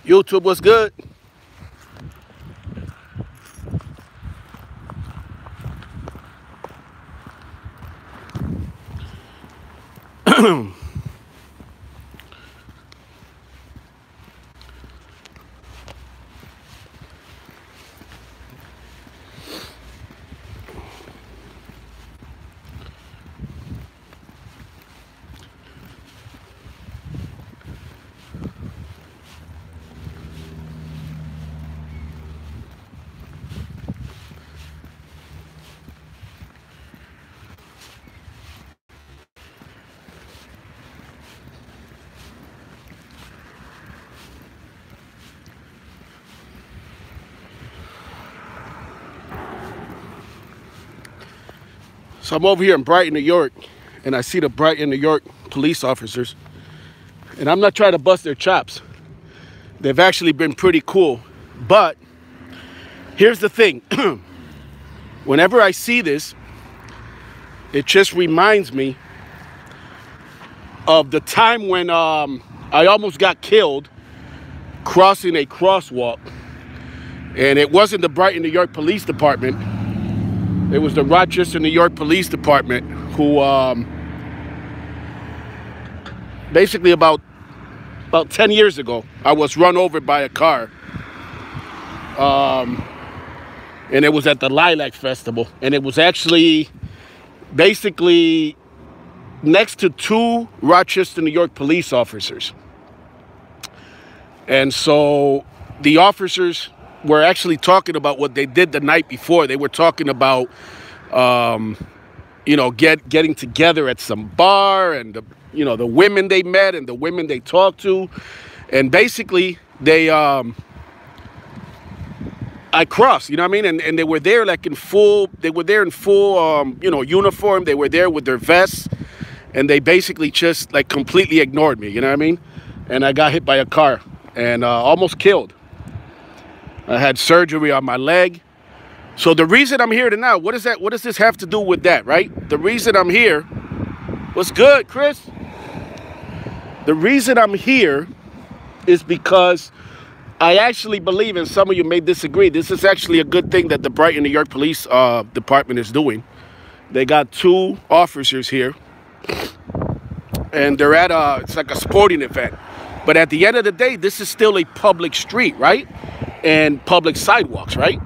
YouTube, what's good? So I'm over here in Brighton, New York, and I see the Brighton, New York police officers. And I'm not trying to bust their chops. They've actually been pretty cool. But here's the thing. Whenever I see this, it just reminds me of the time when I almost got killed crossing a crosswalk. And it wasn't the Brighton, New York Police Department. It was the Rochester, New York Police Department who basically about 10 years ago, I was run over by a car. And it was at the Lilac Festival. And it was actually basically next to two Rochester, New York police officers. And so the officers were actually talking about what they did the night before. They were talking about, you know, getting together at some bar and, the women they met and the women they talked to. And basically, I crossed, you know what I mean? And they were there like in full, uniform. They were there with their vests. And they basically just like completely ignored me, you know what I mean? And I got hit by a car and almost killed. I had surgery on my leg. So the reason I'm here tonight, what does this have to do with that, right? The reason I'm here, what's good, Chris? The reason I'm here is because I actually believe, and some of you may disagree, this is actually a good thing that the Brighton, New York Police Department is doing. They got two officers here, and they're at it's like a sporting event. But at the end of the day, this is still a public street, right? And public sidewalks, right?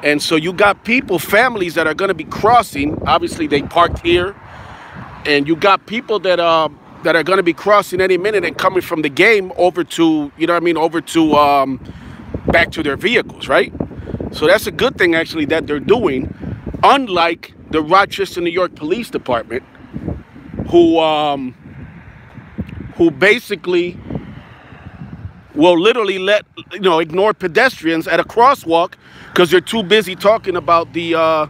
And so you got people, families that are going to be crossing. Obviously, they parked here. And you got people that are going to be crossing any minute and coming from the game over to, back to their vehicles, right? So that's a good thing, actually, that they're doing. Unlike the Rochester, New York Police Department, who basically will literally ignore pedestrians at a crosswalk because they're too busy talking about the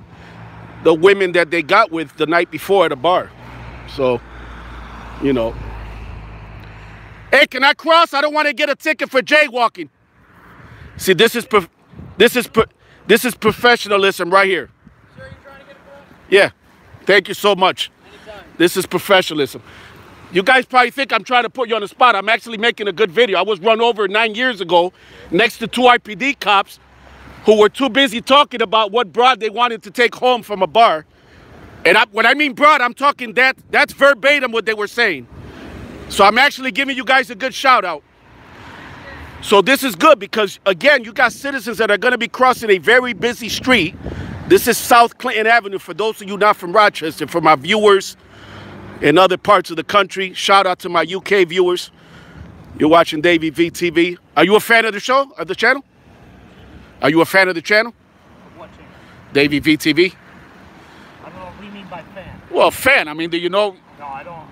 women that they got with the night before at a bar. So, hey, can I cross? I don't want to get a ticket for jaywalking. See, this is professionalism right here. Sure, you're trying to get across? Yeah. Thank you so much. Anytime. This is professionalism. You guys probably think I'm trying to put you on the spot. I'm actually making a good video. I was run over 9 years ago next to two IPD cops who were too busy talking about what broad they wanted to take home from a bar. And when I mean broad, I'm talking that's verbatim what they were saying. So I'm actually giving you guys a good shout out. So this is good because, again, you got citizens that are going to be crossing a very busy street. This is South Clinton Avenue for those of you not from Rochester, for my viewers in other parts of the country. Shout out to my UK viewers. You're watching Davy V TV. Are you a fan of the show, of the channel? Are you a fan of the channel? What channel? Davy V TV. I don't know what you mean by fan. Well, fan. I mean, do you know? No, I don't.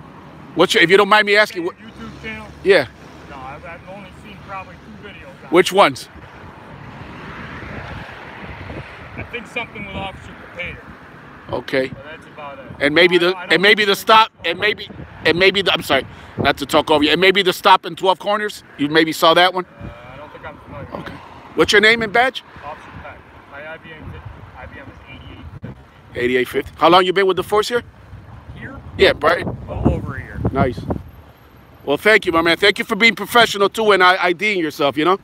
If you don't mind me asking, what? YouTube channel? Yeah. No, I've only seen probably 2 videos. Which ones? I think something with Officer Potato. Okay. So that's about it. And maybe I'm sorry, not to talk over you. And maybe the stop in 12 Corners. You maybe saw that one. I don't think I'm familiar. Okay. What's your name and badge? Officer Peck. My IBM is 8850. 8850. How long you been with the force here? Here? Yeah, right. A little over a year. Nice. Well, thank you, my man. Thank you for being professional, too, and IDing yourself, you know?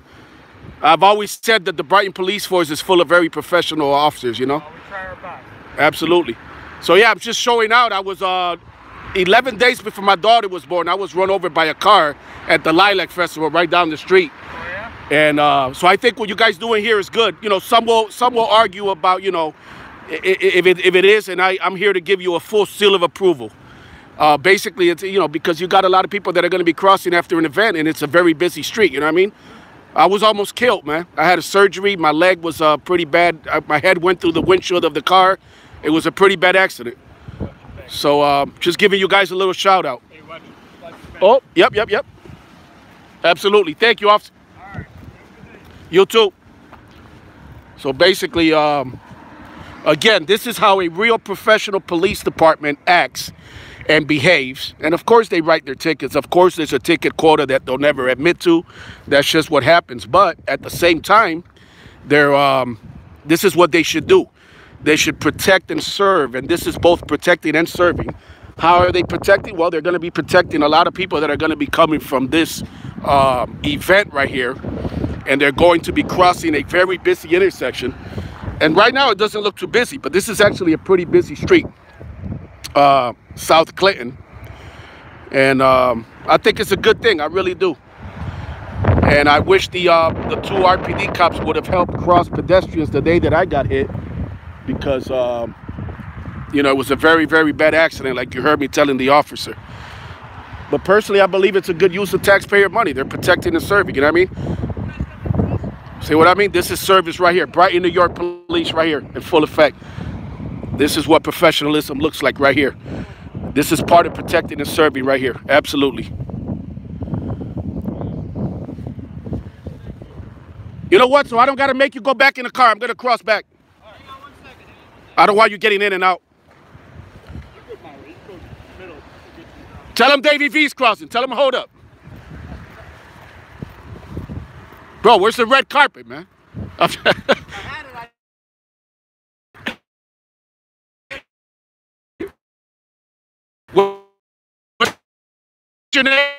I've always said that the Brighton Police Force is full of very professional officers, you know? We try our best. Absolutely. So, yeah, I'm just showing out. I was 11 days before my daughter was born. I was run over by a car at the Lilac Festival right down the street. Oh, yeah? And so I think what you guys doing here is good. You know, some will argue about, you know, if it is, and I'm here to give you a full seal of approval. Basically, it's, you know, because you got a lot of people that are going to be crossing after an event, and it's a very busy street, you know what I mean? I was almost killed, man. I had a surgery. My leg was pretty bad. My head went through the windshield of the car. It was a pretty bad accident. So just giving you guys a little shout out. Oh, yep. Absolutely. Thank you, officer. All right. You too. So basically, again, this is how a real professional police department acts and behaves. And of course they write their tickets. Of course there's a ticket quota that they'll never admit to. That's just what happens. But at the same time, this is what they should do. They should protect and serve. And this is both protecting and serving. How are they protecting? Well, they're going to be protecting a lot of people that are going to be coming from this event right here. And they're going to be crossing a very busy intersection. And right now it doesn't look too busy, but this is actually a pretty busy street. South Clinton, and I think it's a good thing. I really do. And I wish the 2 RPD cops would have helped cross pedestrians the day that I got hit, because you know, it was a very, very bad accident, like you heard me telling the officer. But personally, I believe it's a good use of taxpayer money. They're protecting and serving, you know what I mean? See what I mean? This is service right here. Brighton, New York police right here in full effect. This is what professionalism looks like right here. This is part of protecting and serving right here. Absolutely. You know what? So I don't got to make you go back in the car. I'm going to cross back. I don't want you getting in and out. Tell him Davy V's crossing. Tell him hold up. Bro, where's the red carpet, man? What's your name?